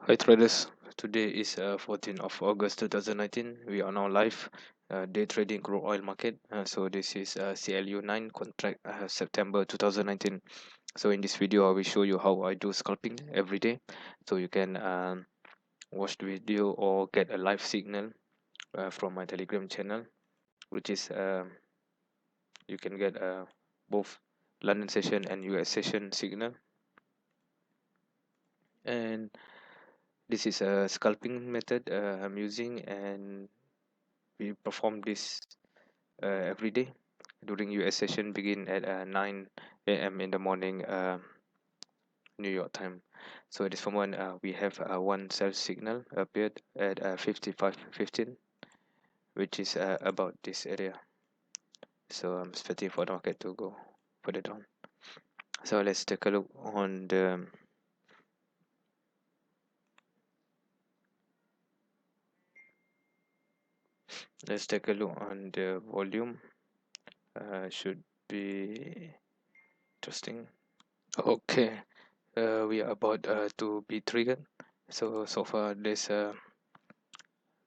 Hi traders, today is 14th of August 2019. We are now live day trading crude oil market. So this is CLU 9 contract September 2019. So in this video I will show you how I do scalping every day. So you can watch the video or get a live signal from my Telegram channel, which is you can get both London session and US session signal. And this is a scalping method I'm using, and we perform this every day during US session begin at 9 a.m. in the morning New York time. So at this moment we have one sell signal appeared at 55.15, which is about this area. So I'm expecting for the market to go further down. So let's take a look on the volume. Should be interesting. Okay, we are about to be triggered. So far there's a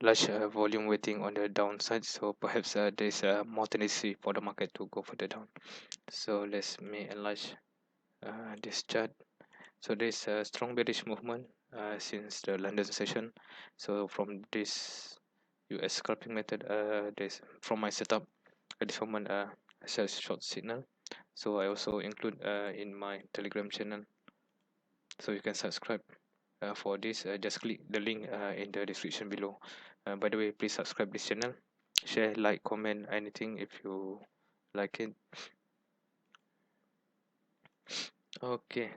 large volume waiting on the downside, so perhaps there's more tendency for the market to go further down. So let's make enlarge this chart. So there's a strong bearish movement since the London session. So from this US scalping method, there's from my setup at this moment I sell short signal. So I also include in my Telegram channel, so you can subscribe for this. Just click the link in the description below. By the way, please subscribe this channel, share, like, comment anything if you like it. Okay,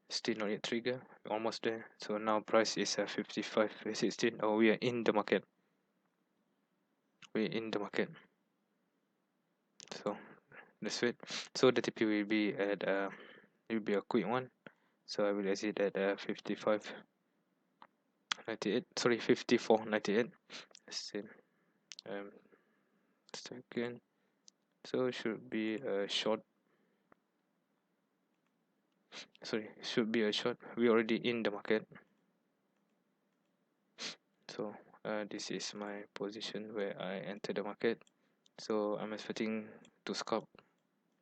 still not yet trigger, almost there. So now price is 55.16. Oh, we are in the market, so let's wait. So the TP will be at it will be a quick one, so I will exit at 55.98, sorry, 54.98. Still second, so should be a short, sorry, should be a short. We already in the market. So this is my position where I enter the market. So I'm expecting to scalp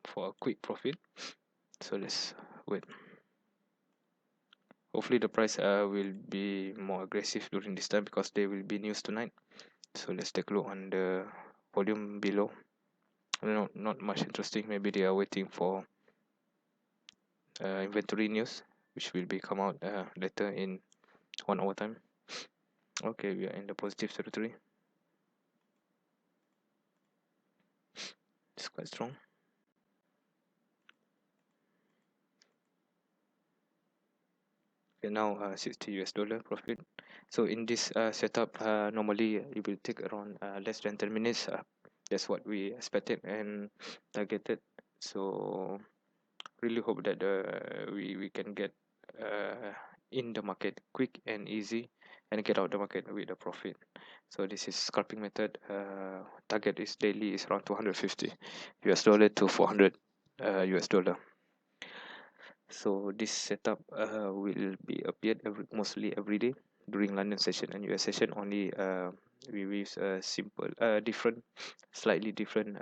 for a quick profit. So let's wait. Hopefully the price will be more aggressive during this time because there will be news tonight. So let's take a look on the volume below. No, not much interesting. Maybe they are waiting for inventory news, which will be come out later in 1 hour time. Okay, we are in the positive territory. It's quite strong. Okay, now 60 US dollar profit. So in this setup, normally it will take around less than 10 minutes. That's what we expected and targeted. So really hope that we can get in the market quick and easy and get out the market with a profit. So this is scalping method. Target is daily is around 250 US dollar to 400 US dollar. So this setup will be appeared mostly every day during London session and US session. Only we use a simple slightly different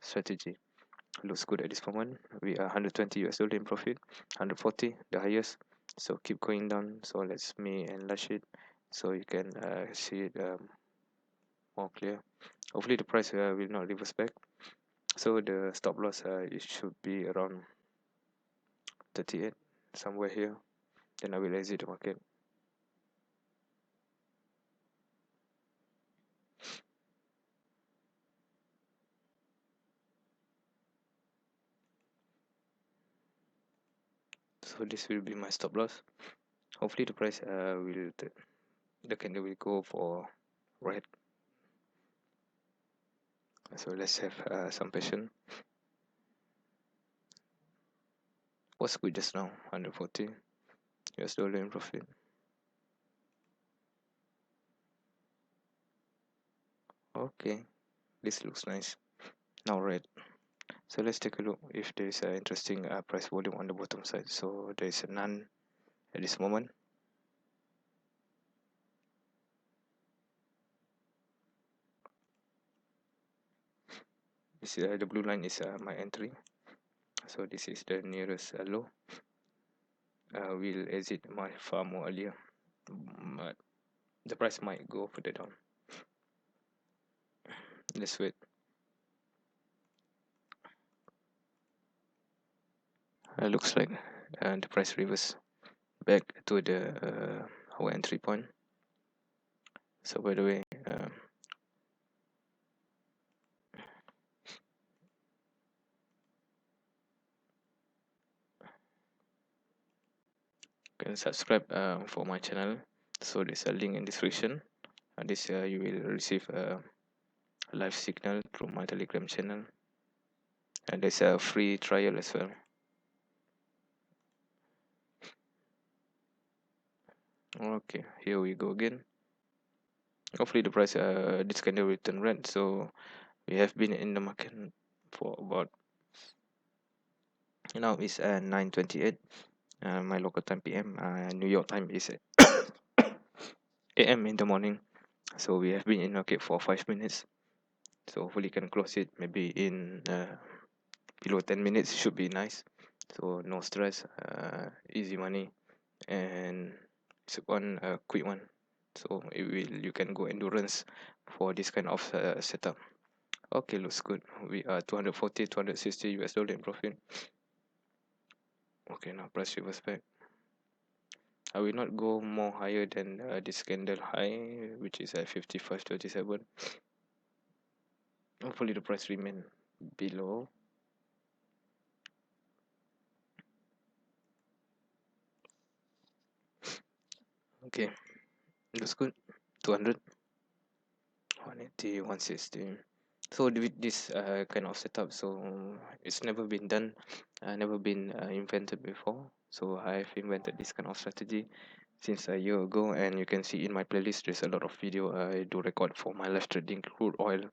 strategy. Looks good at this moment. We are 120 US dollar in profit, 140 the highest. So keep going down. So let's me enlarge it so you can see it more clear. Hopefully the price will not reverse back. So the stop loss it should be around 38, somewhere here. Then I will exit the market. So this will be my stop loss. Hopefully the price will the candle will go for red. So let's have some patience. What's good just now? 140 US dollar in profit. Okay, this looks nice. Now red. So let's take a look if there is an interesting price volume on the bottom side. So there is none at this moment. This the blue line is my entry. So this is the nearest low. We'll exit my far more earlier, but the price might go further down. Let's wait. Looks like the price reverse back to the our entry point. So by the way, you can subscribe for my channel. So there's a link in description. This you will receive a live signal through my Telegram channel, and there's a free trial as well. Okay, here we go again. Hopefully the price this candle will turn red. So we have been in the market for about, now it's 9:28 my local time PM. New York time is AM in the morning. So we have been in market for 5 minutes. So hopefully can close it maybe in below 10 minutes. Should be nice. So no stress, easy money, and it's one quick one. So you can go endurance for this kind of setup. Okay, looks good. We are 240, 260 US dollar in profit. Okay, now price reverse back. I will not go more higher than this candle high, which is at 55.37. Hopefully the price remain below. Okay, looks good. 200, 180, 160. So with this kind of setup, so it's never been done, never been invented before. So I've invented this kind of strategy since a year ago, and you can see in my playlist there's a lot of video I do record for my live trading crude oil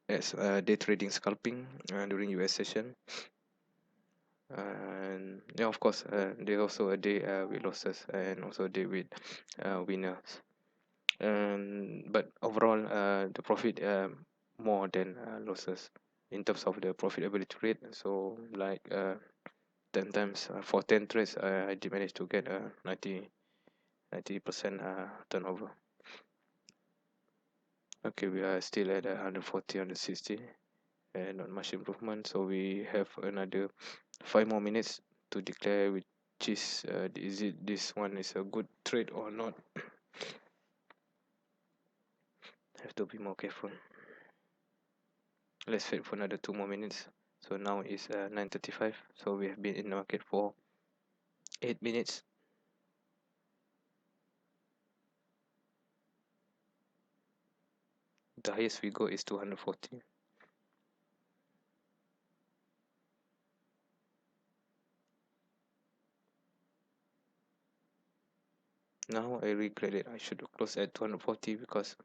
as day trading scalping during US session. And yeah, of course, there's also a day with losses and also a day with winners. But overall, the profit more than losses in terms of the profitability rate. So like 10 times for 10 trades, I did manage to get 90% turnover. Okay, we are still at 140, 160, and not much improvement. So we have another 5 more minutes to declare which is it this one is a good trade or not. Have to be more careful. Let's wait for another 2 more minutes. So now is 9:35. So we have been in the market for 8 minutes. The highest we go is 240. Now I regret it. I should close at 240 because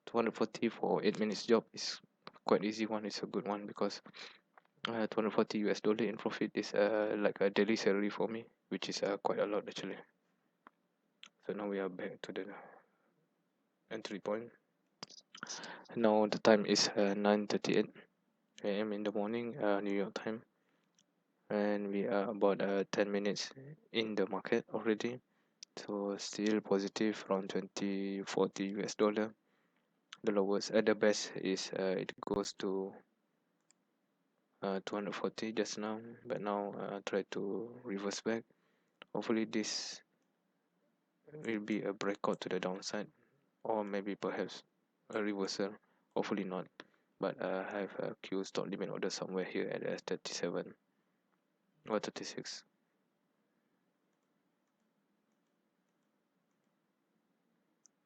240 for 8 minutes job is quite easy one. It's a good one because 240 US dollar in profit is like a daily salary for me, which is quite a lot actually. So now we are back to the entry point. Now the time is 9:38 a.m. in the morning, New York time, and we are about 10 minutes in the market already. So still positive around 2040 US dollar. The lowest the best is it goes to 240 just now, but now try to reverse back. Hopefully this will be a breakout to the downside, or maybe perhaps a reversal. Hopefully not, but I have a Q stop limit order somewhere here at 37 or 36.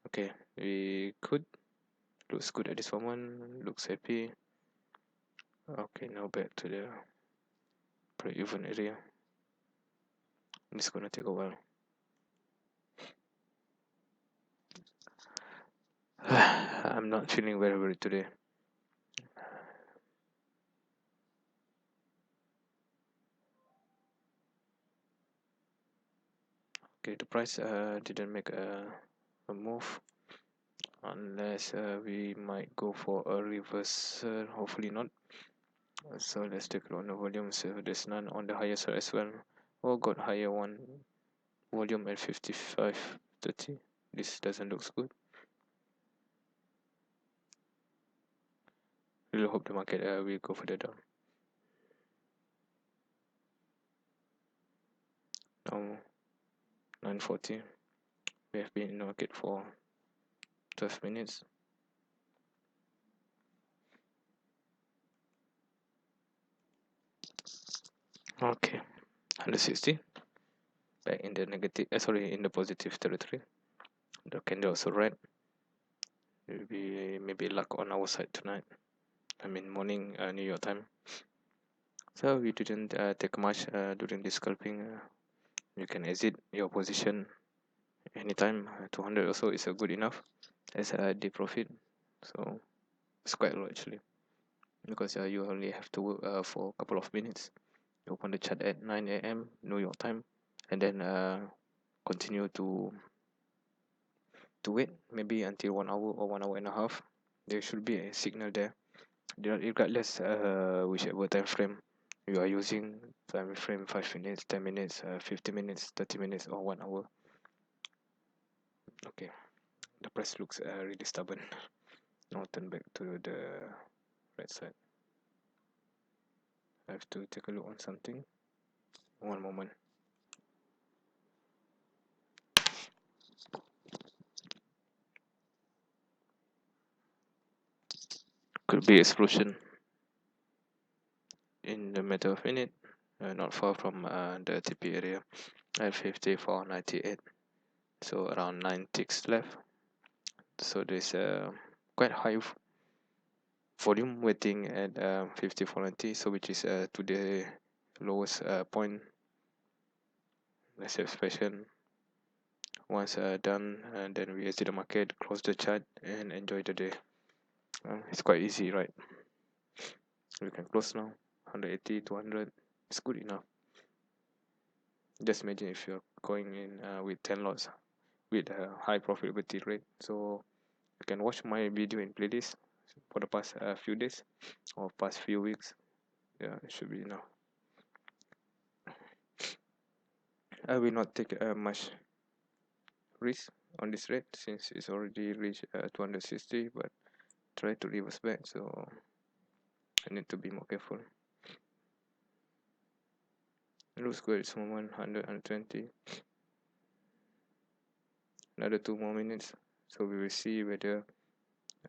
Okay, we could. Looks good at this moment. Looks happy. Okay, now back to the break-even area. It's gonna take a while. I'm not feeling very well today. Okay, the price didn't make a move unless we might go for a reversal. Hopefully not. So let's take a look on the volume. So there's none on the higher side as well. Oh, got higher one volume at 55.30. This doesn't look good. Really hope the market will go further down. Now 9:40. We have been in the market for 12 minutes. Okay, 160. Back in the negative. In the positive territory. The candle also red. Maybe luck on our side tonight. I mean morning New York time. So we didn't take much during this scalping. You can exit your position anytime. 200 also is good enough as a day profit. So it's quite low actually, because you only have to work for a couple of minutes. You open the chart at 9 a.m. New York time, and then continue to wait maybe until 1 hour or 1 hour and a half. There should be a signal there, regardless whichever time frame you are using. Time frame 5 minutes, 10 minutes, 50 minutes, 30 minutes, or 1 hour. Okay, the price looks really stubborn. Now turn back to the right side. I have to take a look on something. One moment. Could be explosion in the matter of minute, not far from the TP area at 54.98. So around 9 ticks left. So there's a quite high volume waiting at 54.90. So which is to the lowest point. Let's expectation. Once done, and then we exit the market, close the chart, and enjoy the day. It's quite easy, right? We can close now. 180, 200. It's good enough. Just imagine if you're going in with 10 lots with a high profitability rate. So you can watch my video in playlist for the past few days or past few weeks. Yeah, it should be enough. I will not take much risk on this rate since it's already reached 260, but try to reverse back, so I need to be more careful. It looks good at this moment. 100, 120. Another 2 more minutes, so we will see whether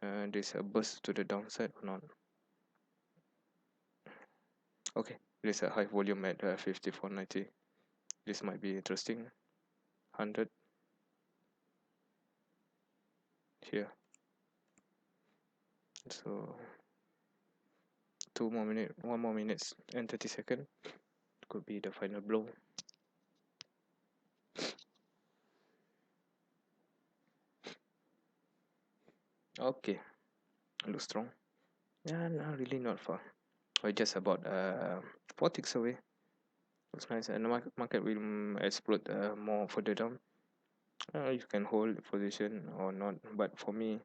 there's a burst to the downside or not. Okay, there's a high volume at 54.90. This might be interesting. 100 here. So 1 more minutes and 30 seconds could be the final blow. Okay, looks strong. Yeah, no, really not far. We're just about 4 ticks away. Looks nice, and the market will explode more further down. You can hold the position or not, but for me,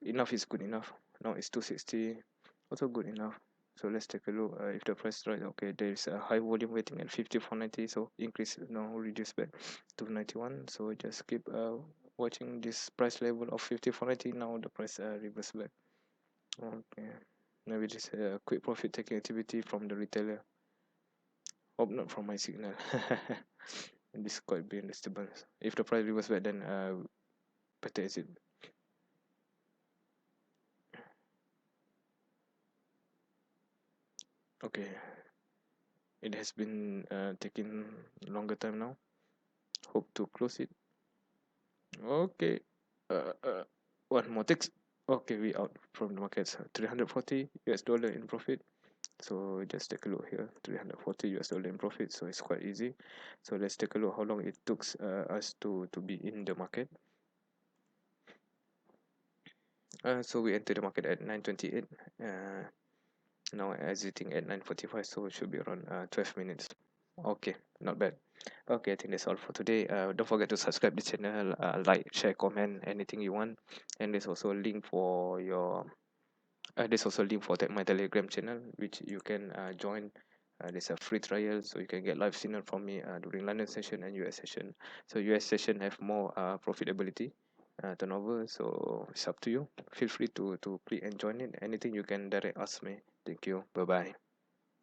enough is good enough. Now it's 260, also good enough. So let's take a look. If the price right, okay, there is a high volume waiting at 54.90, so increase now, reduce back to 91. So just keep watching this price level of 54.90. Now the price reverse back. Okay, maybe this quick profit taking activity from the retailer. Hope not from my signal. This could be a disturbance. If the price reverse back, then better exit. Okay, it has been taking longer time now. Hope to close it. Okay, one more ticks. Okay, we out from the markets. 340 US dollar in profit. So just take a look here. 340 US dollar in profit. So it's quite easy. So let's take a look how long it took us to be in the market. So we entered the market at 9:28. Now exiting at 9:45, so it should be around 12 minutes. Okay, not bad. Okay, I think that's all for today. Don't forget to subscribe the channel, like, share, comment anything you want, and there's also a link for your There's also a link for that my Telegram channel, which you can join. There's a free trial, so you can get live signal from me during London session and US session. So US session have more profitability turnover, so it's up to you. Feel free to click and join it. Anything you can direct ask me. Thank you. Bye bye.